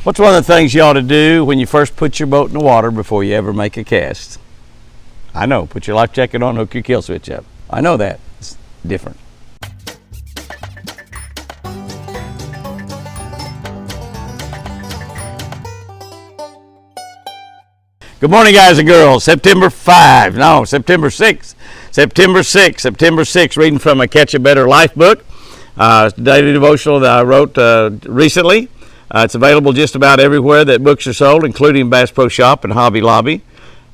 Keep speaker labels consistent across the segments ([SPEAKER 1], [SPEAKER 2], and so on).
[SPEAKER 1] What's one of the things you ought to do when you first put your boat in the water before you ever make a cast? I know, put your life jacket on, hook your kill switch up. I know that. It's different. Good morning, guys and girls. September 6th. September 6th, reading from a Catch a Better Life book. Daily Devotional that I wrote recently. It's available just about everywhere that books are sold, including Bass Pro Shop and Hobby Lobby.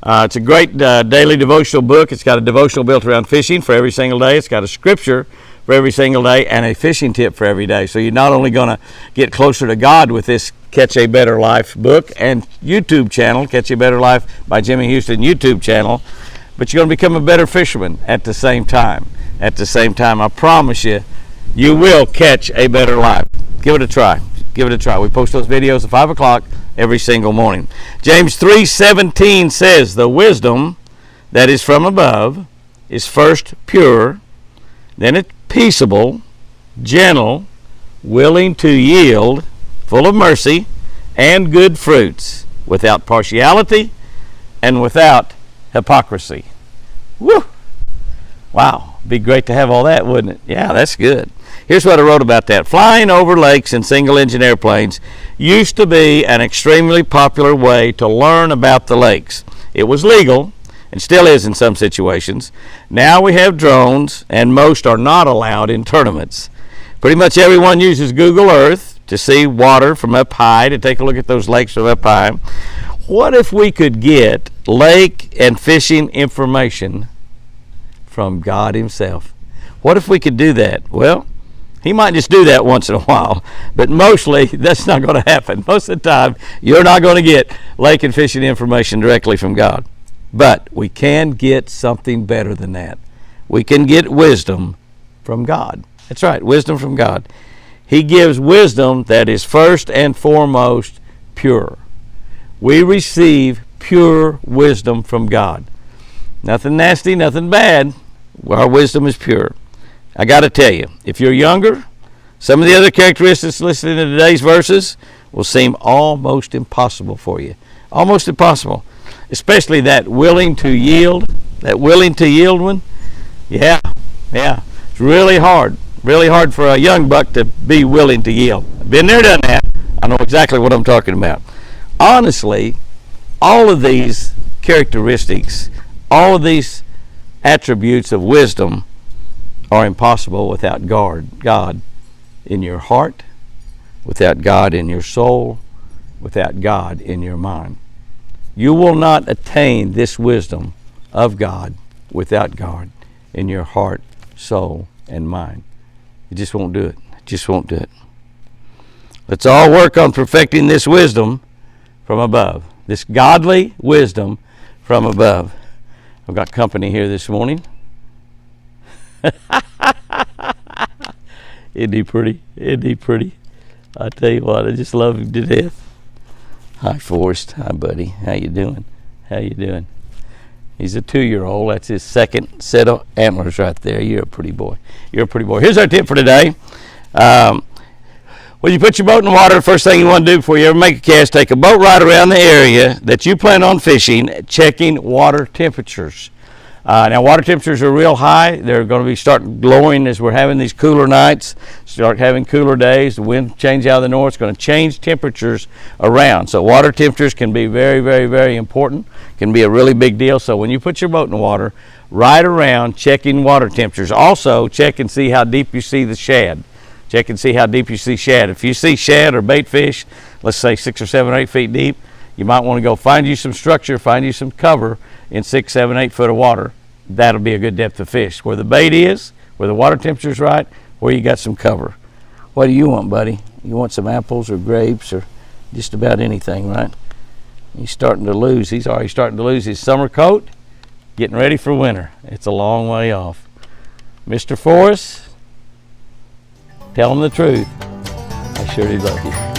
[SPEAKER 1] It's a great daily devotional book. It's got a devotional built around fishing for every single day. It's got a scripture for every single day and a fishing tip for every day. So you're not only going to get closer to God with this Catch a Better Life book and YouTube channel, Catch a Better Life by Jimmy Houston YouTube channel, but you're going to become a better fisherman at the same time. I promise you, you will catch a better life. Give it a try. We post those videos at 5 o'clock every single morning. James 3:17 says, the wisdom that is from above is first pure, then it's peaceable, gentle, willing to yield, full of mercy and good fruits, without partiality and without hypocrisy. Woo! Wow, be great to have all that, wouldn't it? Yeah, that's good. Here's what I wrote about that. Flying over lakes in single-engine airplanes used to be an extremely popular way to learn about the lakes. It was legal, and still is in some situations. Now we have drones, and most are not allowed in tournaments. Pretty much everyone uses Google Earth to see water from up high, to take a look at those lakes from up high. What if we could get lake and fishing information from God himself? What if we could do that? Well, he might just do that once in a while, but mostly that's not going to happen. Most of the time, you're not going to get lake and fishing information directly from God. But we can get something better than that. We can get wisdom from God. That's right, wisdom from God. He gives wisdom that is first and foremost pure. We receive pure wisdom from God. Nothing nasty, nothing bad. Our wisdom is pure. I got to tell you, if you're younger, some of the other characteristics listed in today's verses will seem almost impossible for you. Almost impossible. Especially that willing to yield one. Yeah. It's really hard for a young buck to be willing to yield. I've been there, done that. I know exactly what I'm talking about. Honestly, all of these characteristics, all of these attributes of wisdom are impossible without God in your heart, without God in your soul, without God in your mind. You will not attain this wisdom of God without God in your heart, soul, and mind. You just won't do it. Let's all work on perfecting this wisdom from above, this godly wisdom from above. I've got company here this morning. Isn't he pretty? I tell you what, I just love him to death. Hi, Forrest. Hi, buddy. How you doing? He's a 2-year-old. That's his second set of antlers right there. You're a pretty boy. Here's our tip for today. When you put your boat in the water, the first thing you want to do before you ever make a cast, take a boat ride around the area that you plan on fishing, checking water temperatures. Now, water temperatures are real high. They're going to be starting glowing as we're having these cooler nights, start having cooler days. The wind change out of the north. It's going to change temperatures around. So water temperatures can be very, very, very important, can be a really big deal. So when you put your boat in the water, ride around checking water temperatures. Also, check and see how deep you see the shad. If you see shad or bait fish, let's say 6 or 7 or 8 feet deep, you might want to go find you some structure, find you some cover in 6, 7, 8 foot of water. That'll be a good depth of fish. Where the bait is, where the water temperature's right, where you got some cover. What do you want, buddy? You want some apples or grapes or just about anything, right? He's starting to lose. He's already starting to lose his summer coat, getting ready for winter. It's a long way off. Mr. Forrest, tell him the truth. I sure do love you.